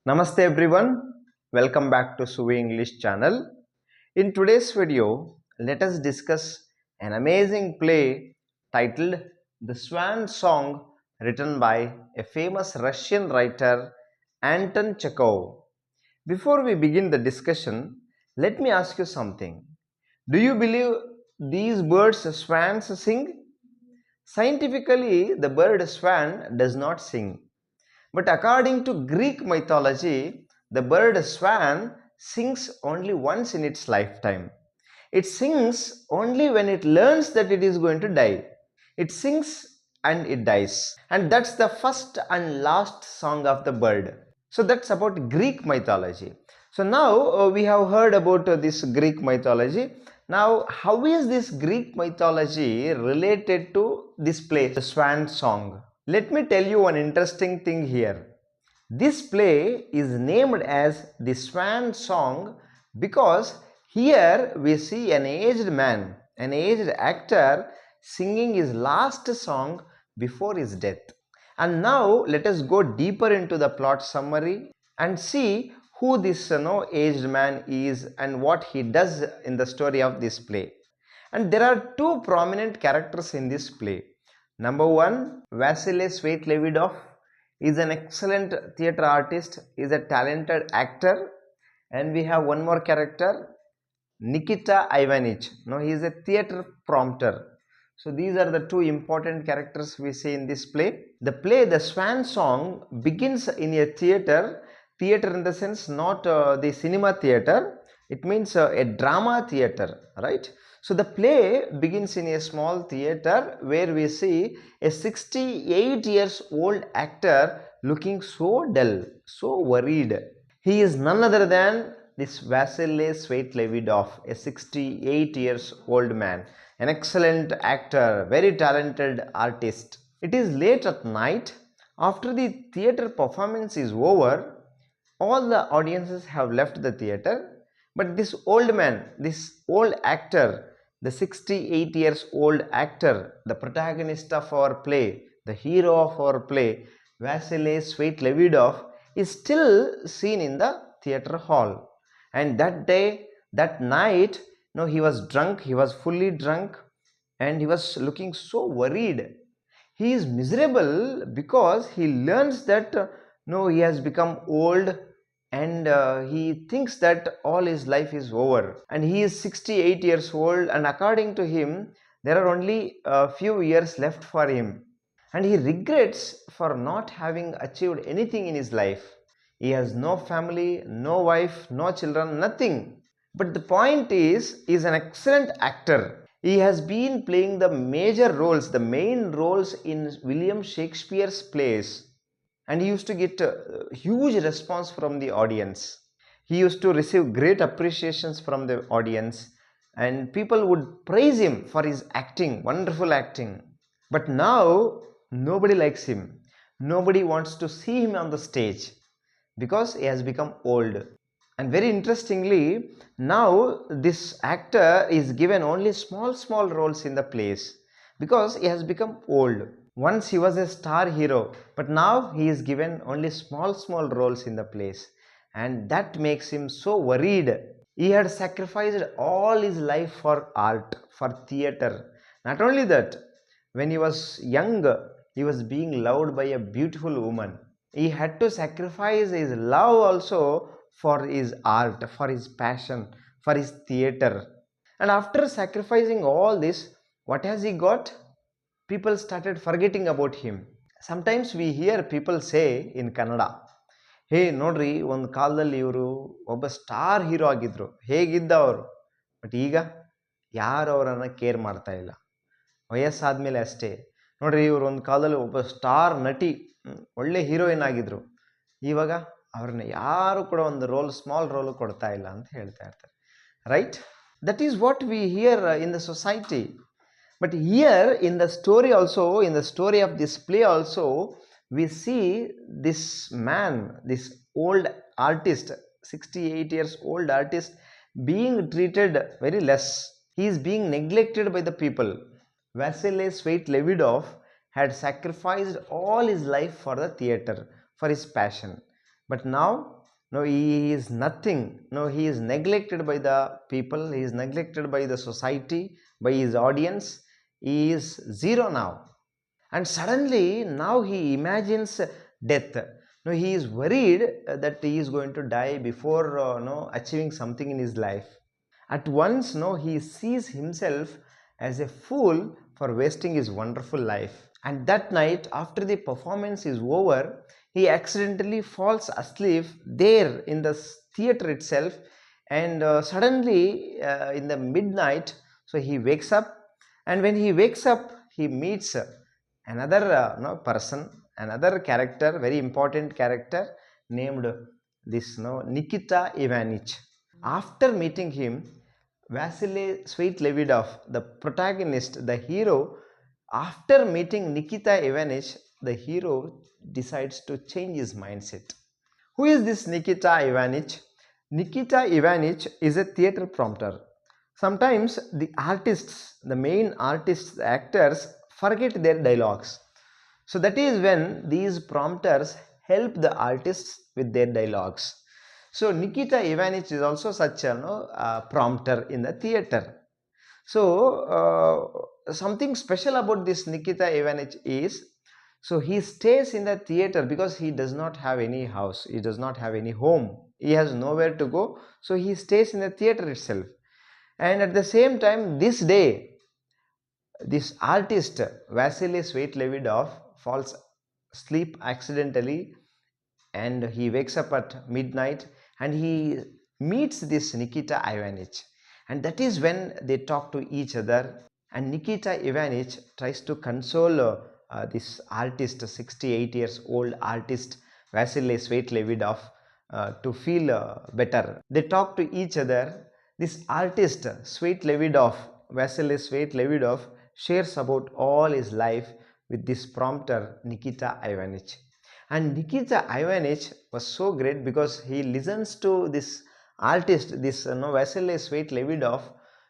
Namaste everyone, welcome back to Suvi English channel. In today's video, let us discuss an amazing play titled The Swan Song, written by a famous Russian writer Anton Chekav. Before we begin the discussion, let me ask you something. Do you believe these birds swans sing? Scientifically, the bird swan does not sing. But according to Greek mythology, the bird swan sings only once in its lifetime. It sings only when it learns that it is going to die. It sings and it dies. And that's the first and last song of the bird. So that's about Greek mythology. So now we have heard about this Greek mythology. Now, how is this Greek mythology related to this play, the Swan Song? Let me tell you one interesting thing here. This play is named as the Swan Song because here we see an aged man, an aged actor singing his last song before his death. And now let us go deeper into the plot summary and see who this aged man is and what he does in the story of this play. And there are two prominent characters in this play. Number one, Vasily Svetlevidov is an excellent theatre artist, is a talented actor, and we have one more character, Nikita Ivanich. No, he is a theatre prompter. So these are the two important characters we see in this play. The play, The Swan Song, begins in a theatre. Theatre in the sense not the cinema theatre. It means a drama theatre, right? So the play begins in a small theatre where we see a 68 years old actor looking so dull, so worried. He is none other than this Vasily Svetlevidov, a 68 years old man, an excellent actor, very talented artist. It is late at night. After the theatre performance is over, all the audiences have left the theatre, but this old man, this old actor, the 68 years old actor, the protagonist of our play, the hero of our play, Vasily Svetlevidov, is still seen in the theatre hall. And that day, that night, he was drunk, he was fully drunk, and he was looking so worried. He is miserable because he learns that he has become old, and he thinks that all his life is over, and he is 68 years old, and according to him there are only a few years left for him, and he regrets for not having achieved anything in his life. He has no family, no wife, no children, nothing. But the point is, he is an excellent actor. He has been playing the major roles, the main roles in William Shakespeare's plays, and he used to get a huge response from the audience. He used to receive great appreciations from the audience, and people would praise him for his acting, wonderful acting. But now nobody likes him. Nobody wants to see him on the stage because he has become old. And very interestingly, now this actor is given only small roles in the plays because he has become old. Once he was a star hero, but now he is given only small roles in the plays, and that makes him so worried. He had sacrificed all his life for art, for theatre. Not only that, when he was young, he was being loved by a beautiful woman. He had to sacrifice his love also for his art, for his passion, for his theatre. And after sacrificing all this, what has he got? People started forgetting about him. Sometimes we hear people say in Kannada, hey nodri ಒಂದು ಕಾಲದಲ್ಲಿ ಇವರು ಒಬ್ಬ star hero ಆಗಿದ್ರು, ಹೇಗಿದ್ದ ಅವರು, but ಈಗ ಯಾರು ಅವರನ್ನು care ಮಾಡ್ತಾ ಇಲ್ಲ. ವಯಸ್ಸಾದ್ಮೇಲೆ ಅಷ್ಟೇ. ನೋಡ್ರಿ, ಇವರು ಒಂದು ಕಾಲದಲ್ಲಿ ಒಬ್ಬ ಸ್ಟಾರ್ ನಟಿ, ಒಳ್ಳೆ ಹೀರೋಯಿನ್ ಆಗಿದ್ರು, ಇವಾಗ ಅವ್ರನ್ನ ಯಾರು ಕೂಡ ಒಂದು ರೋಲ್, ಸ್ಮಾಲ್ ರೋಲ್ ಕೊಡ್ತಾ ಇಲ್ಲ ಅಂತ ಹೇಳ್ತಾ ಇರ್ತಾರೆ, right? That is what we here in the society. But here in the story also, in the story of this play also, we see this man, this old artist, 68 years old artist, being treated very less. He is being neglected by the people. Vasily Svetlevidov had sacrificed all his life for the theatre, for his passion. But now, no, he is nothing. No, he is neglected by the people, he is neglected by the society, by his audience. He is zero now. And suddenly, now he imagines death. No, he is worried that he is going to die before no, achieving something in his life. At once, no, he sees himself as a fool for wasting his wonderful life. And that night, after the performance is over, he accidentally falls asleep there in the theater itself. And suddenly, in the midnight, so he wakes up. And when he wakes up, he meets another no, person, another character, very important character named this no, Nikita Ivanich. After meeting him, Vasily Sweet-Levidov, the protagonist, the hero, after meeting Nikita Ivanich, the hero decides to change his mindset. Who is this Nikita Ivanich? Nikita Ivanich is a theater prompter. Sometimes the artists, the main artists, the actors, forget their dialogues. So that is when these prompters help the artists with their dialogues. So Nikita Ivanich is also such a prompter in the theater. So something special about this Nikita Ivanich is, so he stays in the theater because he does not have any house, he does not have any home, he has nowhere to go, so he stays in the theater itself. And at the same time, this day, this artist Vasily Sweet-Levidov falls asleep accidentally, and he wakes up at midnight and he meets this Nikita Ivanich, and that is when they talk to each other. And Nikita Ivanich tries to console this artist, 68 years old artist Vasily Sweet-Levidov, to feel better. They talk to each other. This artist Sweet-Levidov, Vasily Sweet-Levidov, shares about all his life with this prompter Nikita Ivanich. And Nikita Ivanich was so great because he listens to this artist, this Vasily Sweet-Levidov,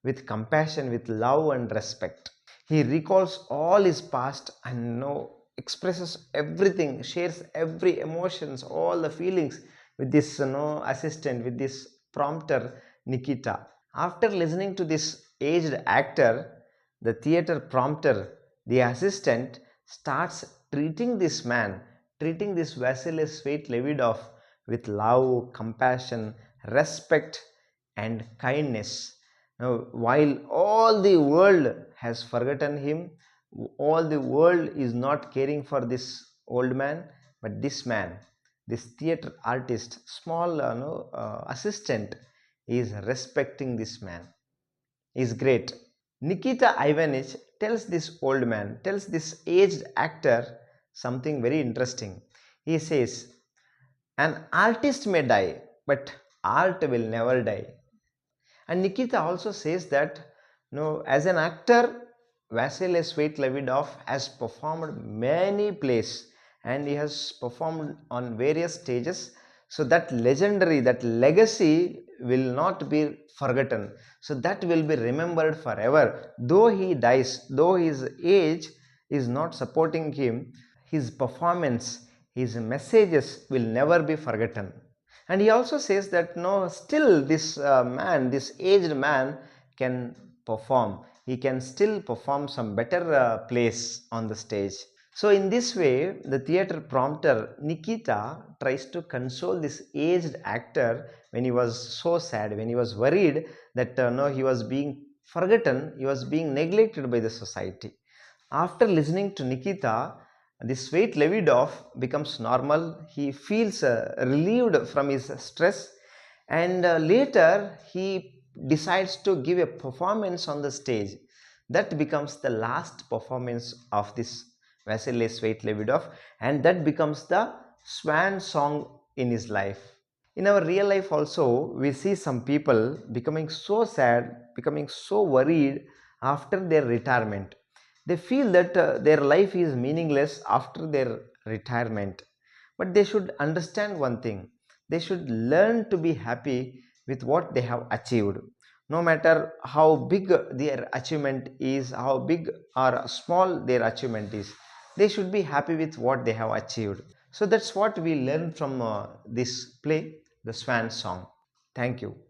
with compassion, with love and respect. He recalls all his past and expresses everything, shares every emotions, all the feelings with this assistant, with this prompter Nikita. After listening to this aged actor, the theater prompter, the assistant, starts treating this man, treating this Vasily Sweet-Levidov with love, compassion, respect, and kindness. Now, while all the world has forgotten him, all the world is not caring for this old man, but this man, this theater artist, small assistant, is respecting this man. Is great. Nikita Ivanich tells this old man, tells this aged actor something very interesting. He says, an artist may die, but art will never die. And Nikita also says that, as an actor, Vasily Sweet-Levidov has performed many plays and he has performed on various stages. So that legendary, that legacy will not be forgotten. So that will be remembered forever. Though he dies, though his age is not supporting him, his performance, his messages will never be forgotten. And he also says that no, still this man, this aged man, can perform. He can still perform some better plays on the stage. So in this way, the theater prompter Nikita tries to console this aged actor when he was so sad, when he was worried that no, he was being forgotten, he was being neglected by the society. After listening to Nikita, this Sweet-Levidov becomes normal. He feels relieved from his stress, and later he decides to give a performance on the stage. That becomes the last performance of this Vasily Sweet-Levidov, and that becomes the Swan song in his life. In our real life also, we see some people becoming so sad, becoming so worried after their retirement. They feel that their life is meaningless after their retirement. But they should understand one thing. They should learn to be happy with what they have achieved. No matter how big their achievement is, how big or small their achievement is, they should be happy with what they have achieved. So that's what we learn from this play, the Swan song. Thank you.